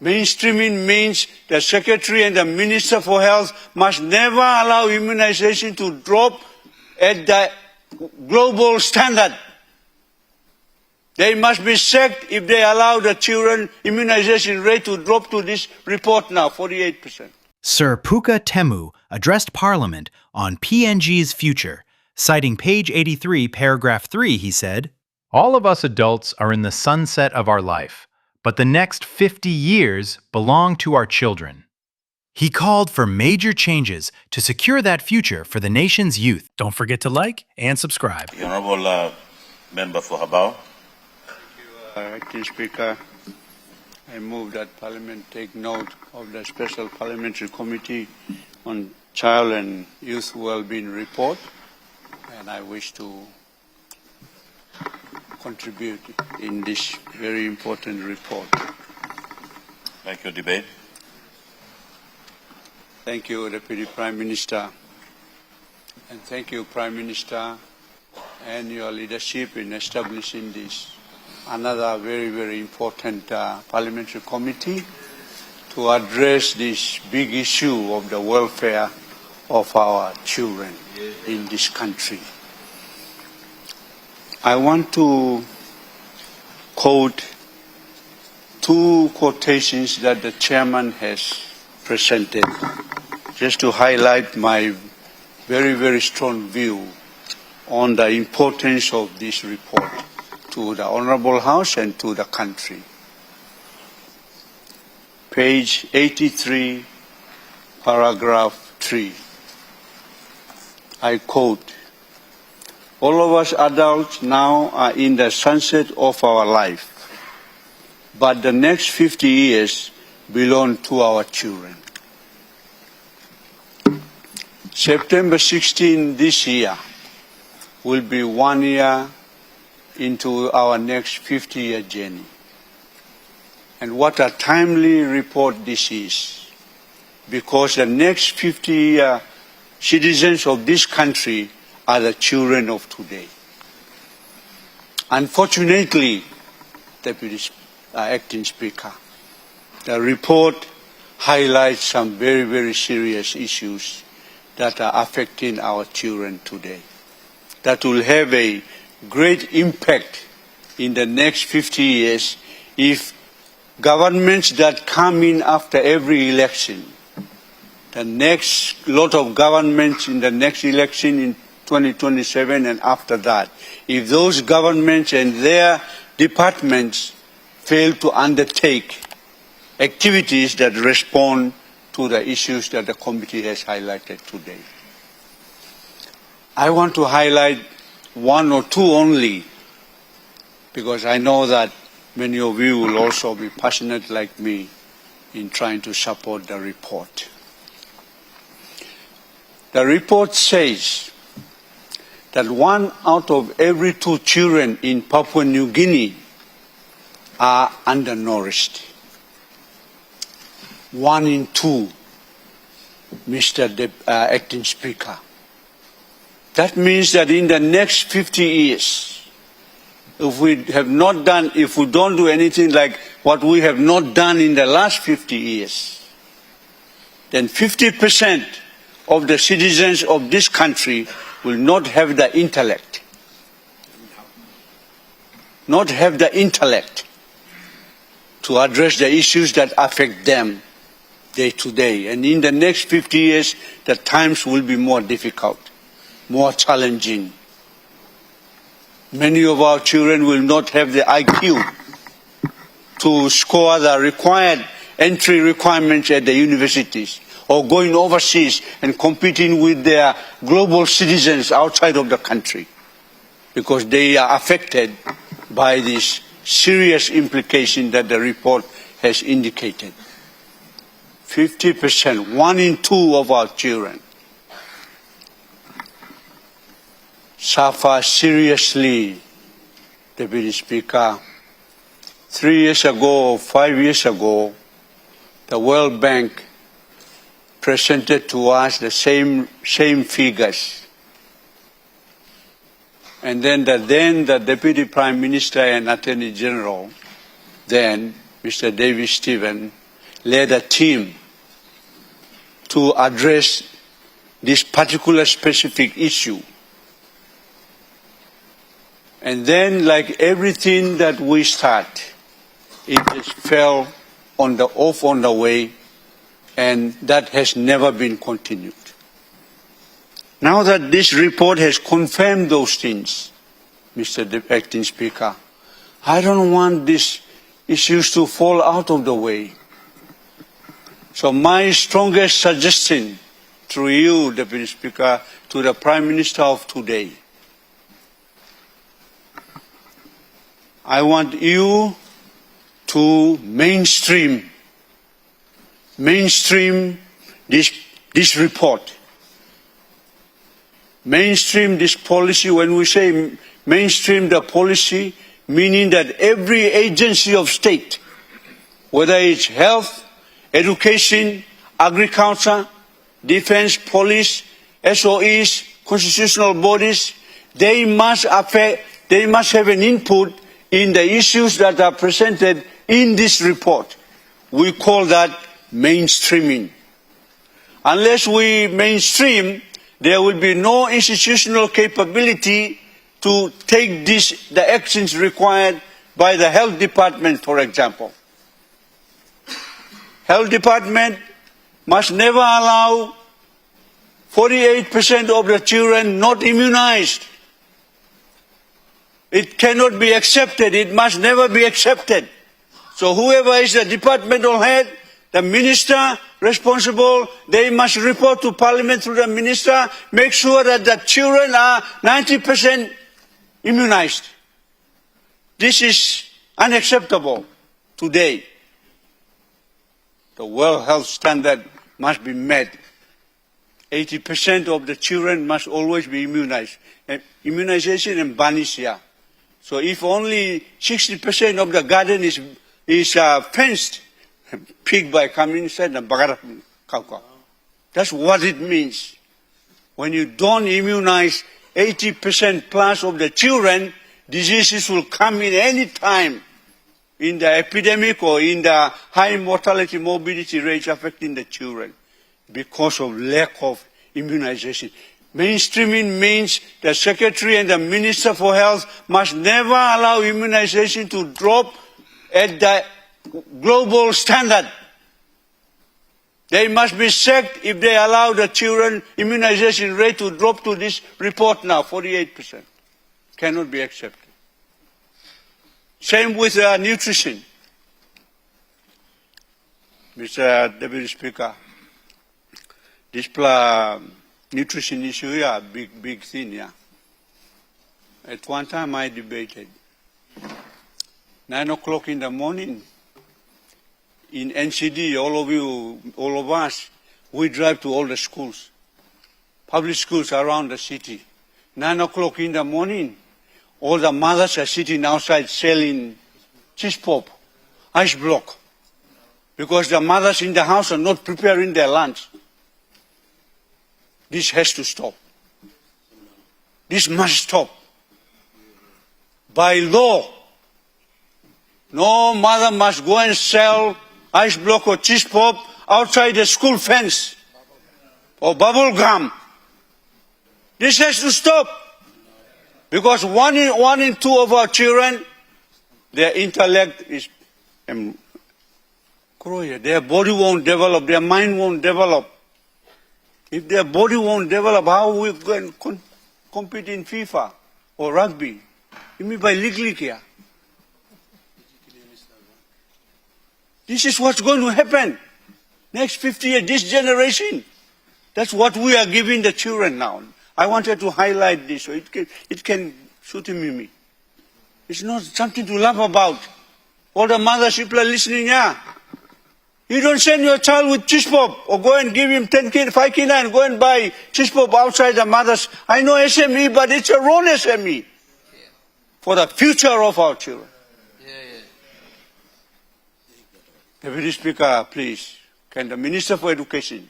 Mainstreaming means the Secretary and the Minister for Health must never allow immunization to drop at the global standard. They must be sacked if they allow the children immunization rate to drop to this report now, 48%. Sir Puka Temu addressed Parliament on PNG's future. Citing page 83, paragraph 3, he said, "All of us adults are in the sunset of our life, but the next 50 years belong to our children." He called for major changes to secure that future for the nation's youth. Don't forget to like and subscribe. The Honourable Member for Abau. Acting Speaker, I move that Parliament take note of the Special Parliamentary Committee on Child and Youth Wellbeing report, and I wish to contribute in this very important report. Thank you. Debate. Thank you, Deputy Prime Minister, and thank you, Prime Minister, and your leadership in establishing this another very, very important parliamentary committee to address this big issue of the welfare of our children in this country. I want to quote two quotations that the chairman has presented, just to highlight my very, very strong view on the importance of this report to the Honourable House and to the country. Page 83, paragraph 3. I quote, "All of us adults now are in the sunset of our life, but the next 50 years belong to our children." September 16 this year will be 1 year into our next 50-year journey. And what a timely report this is, because the next 50-year citizens of this country are the children of today. Unfortunately, Deputy Acting Speaker, the report highlights some very, very serious issues that are affecting our children today, that will have a great impact in the next 50 years if governments that come in after every election, the next lot of governments in the next election in 2027 and after that, if those governments and their departments fail to undertake activities that respond to the issues that the committee has highlighted today. I want to highlight one or two only, because I know that many of you will also be passionate like me in trying to support the report. The report says that 1 out of every 2 children in Papua New Guinea are undernourished. 1 in 2, Mr. Acting Speaker. That means that in the next 50 years, if we don't do anything like what we have not done in the last 50 years, then 50% of the citizens of this country will not have the intellect. Not have the intellect to address the issues that affect them day to day. And in the next 50 years, the times will be more difficult, more challenging. Many of our children will not have the IQ to score the required entry requirements at the universities, or going overseas and competing with their global citizens outside of the country, because they are affected by this serious implication that the report has indicated. 50%, 1 in 2 of our children suffer seriously, Deputy Speaker. 3 years ago, or 5 years ago, the World Bank presented to us the same figures. And then the Deputy Prime Minister and Attorney General, then Mr. David Stephen, led a team to address this particular specific issue. And then, like everything that we start, it just fell off on the way, and that has never been continued. Now that this report has confirmed those things, Mr. Acting Speaker, I don't want these issues to fall out of the way. So my strongest suggestion through you, Deputy Speaker, to the Prime Minister of today, I want you to mainstream this report. Mainstream this policy. When we say mainstream the policy, meaning that every agency of state, whether it's health, education, agriculture, defense, police, SOEs, constitutional bodies, they must have an input in the issues that are presented in this report. We call that mainstreaming. Unless we mainstream, there will be no institutional capability to take the actions required by the health department, for example. Health department must never allow 48% of the children not immunized. It cannot be accepted. It must never be accepted. So whoever is the departmental head, the minister responsible, they must report to Parliament through the minister, make sure that the children are 90% immunized. This is unacceptable today. The World Health Standard must be met. 80% of the children must always be immunized. Immunization and banisya. So if only 60% of the garden is fenced, pig by coming inside and bagarap kau. That's what it means. When you don't immunize 80% plus of the children, diseases will come in any time in the epidemic or in the high mortality morbidity rates affecting the children because of lack of immunization. Mainstreaming means the Secretary and the Minister for Health must never allow immunization to drop at the global standard. They must be sacked if they allow the children immunization rate to drop to this report now, 48%. Cannot be accepted. Same with nutrition. Mr. Deputy Speaker, this nutrition issue here, big thing, yeah. At one time I debated. 9 o'clock in the morning, in NCD, all of us, we drive to all the schools, public schools around the city. 9 o'clock in the morning, all the mothers are sitting outside selling cheese pop, ice block, because the mothers in the house are not preparing their lunch. This has to stop. This must stop. By law, no mother must go and sell ice block or cheese pop outside the school fence or bubble gum. This has to stop. Because one in two of our children, their intellect is, their body won't develop, their mind won't develop. If their body won't develop, how are we going to compete in FIFA or rugby? You mean by legally here? This is what's going to happen. Next 50 years, this generation. That's what we are giving the children now. I wanted to highlight this so it can shoot me. It's not something to laugh about. All the mothers, people are listening, yeah. You don't send your child with cheese pop or go and give him 5 kina and go and buy cheese pop outside the mothers. I know SME, but it's a wrong SME for the future of our children. Deputy Speaker, please, can the Minister for Education,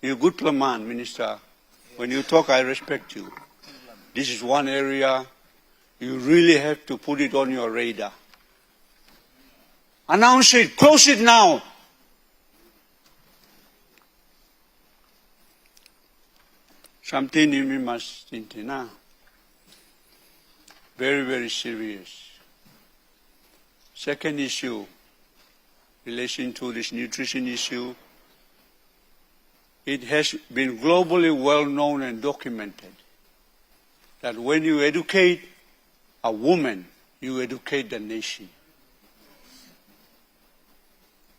you're a good man, Minister. When you talk, I respect you. This is one area you really have to put it on your radar. Announce it, close it now. something we must think now. Very, very serious. Second issue, relation to this nutrition issue, it has been globally well known and documented that when you educate a woman, you educate the nation.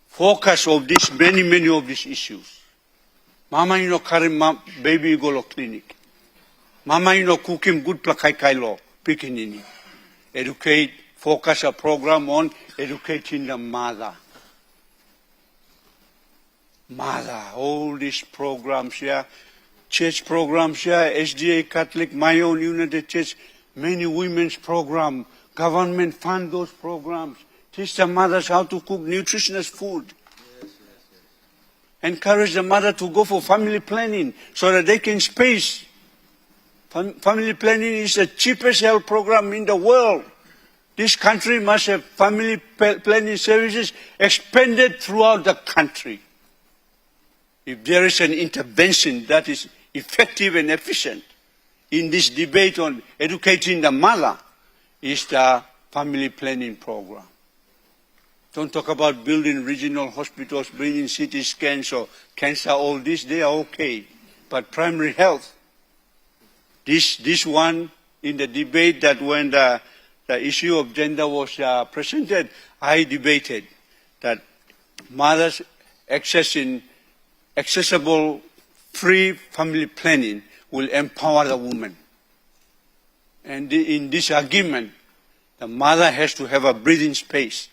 Focus of this, many of these issues. Mama you know carry baby go to clinic. Mama you know cooking good plakai kailo, pikinini. Educate, focus a program on educating the mother. Mother, all these programs here, church programs here, SDA Catholic, my own United Church, many women's programs, government fund those programs, teach the mothers how to cook nutritious food. Encourage the mother to go for family planning so that they can space. Family planning is the cheapest health program in the world. This country must have family planning services expanded throughout the country. If there is an intervention that is effective and efficient in this debate on educating the mother, is the family planning program. Don't talk about building regional hospitals, bringing CT scans or cancer, all this, they are okay. But primary health, this one in the debate that when the issue of gender was presented, I debated that mothers accessible free family planning will empower the woman. And in this argument, the mother has to have a breathing space,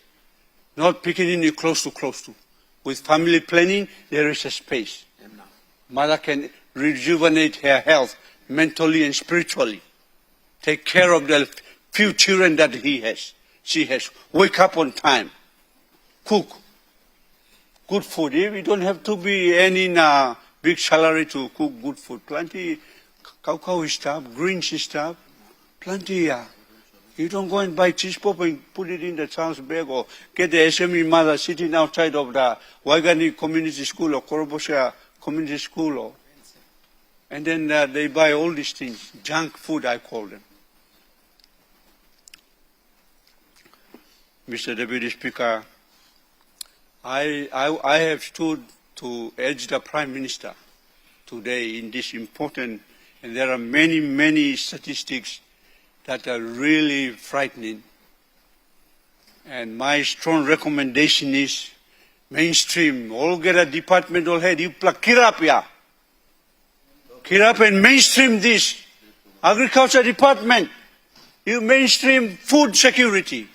not picking in close to. With family planning, there is a space. Mother can rejuvenate her health mentally and spiritually. Take care of the few children that she has. Wake up on time. Cook. Good food. We don't have to be earning a big salary to cook good food. Plenty cocoa stuff, green stuff, plenty. You don't go and buy cheese pop and put it in the child's bag or get the SME mother sitting outside of the Waigani Community School or Korobosha Community School. And then they buy all these things, junk food I call them. Mr. Deputy Speaker, I have stood to urge the Prime Minister today in this important, and there are many statistics that are really frightening. And my strong recommendation is mainstream. All get a departmental head, you kirap ya. Kirap and mainstream this. Agriculture department, you mainstream food security.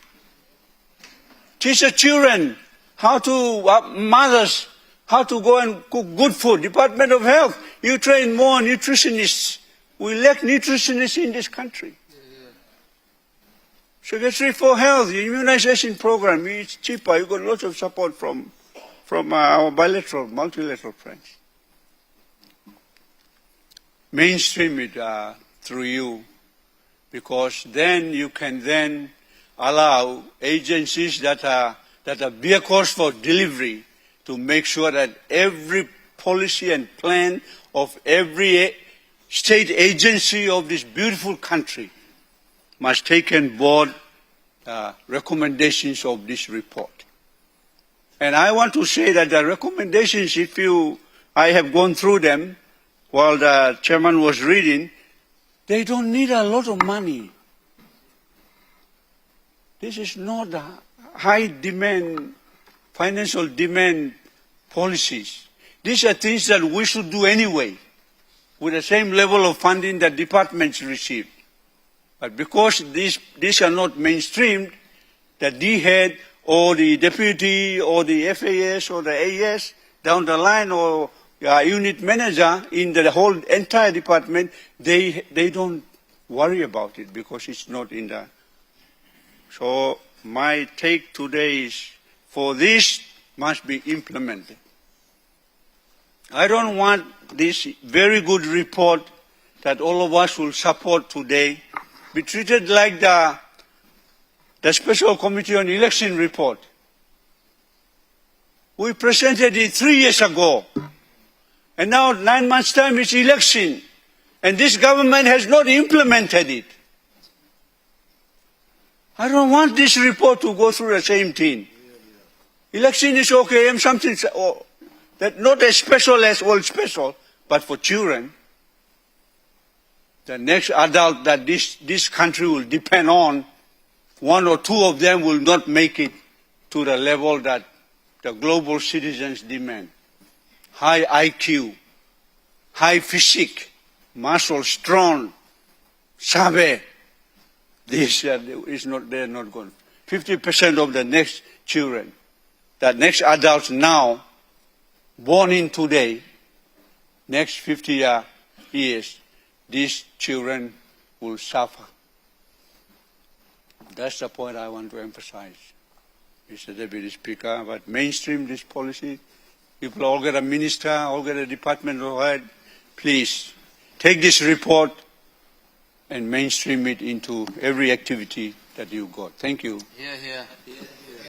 Teach the children how to, mothers, how to go and cook good food. Department of Health, you train more nutritionists. We lack nutritionists in this country. Secretary for Health, the immunization program, it's cheaper. You got lots of support from our bilateral, multilateral friends. Mainstream it through you, because then you can then allow agencies that are vehicles for delivery to make sure that every policy and plan of every state agency of this beautiful country must take on board recommendations of this report. And I want to say that the recommendations, I have gone through them while the chairman was reading, they don't need a lot of money. This is not a high demand, financial demand policies. These are things that we should do anyway, with the same level of funding that departments receive. But because these are not mainstreamed, the D-head or the deputy or the FAS or the AS down the line or unit manager in the whole entire department, they don't worry about it because it's not in the... So my take today is for this must be implemented. I don't want this very good report that all of us will support today be treated like the Special Committee on Election report. We presented it 3 years ago. And now 9 months' time it's election. And this government has not implemented it. I don't want this report to go through the same thing. Election is okay, and something that not as special as all special, but for children, the next adult that this country will depend on, one or two of them will not make it to the level that the global citizens demand. High IQ, high physique, muscle, strong, sabe. They're not going. 50% of the next children, the next adults now, born in today, next 50 years, these children will suffer. That's the point I want to emphasize, Mr. Deputy Speaker. But mainstream this policy. People all get a minister, all get a department head. Please take this report and mainstream it into every activity that you got. Thank you. Here.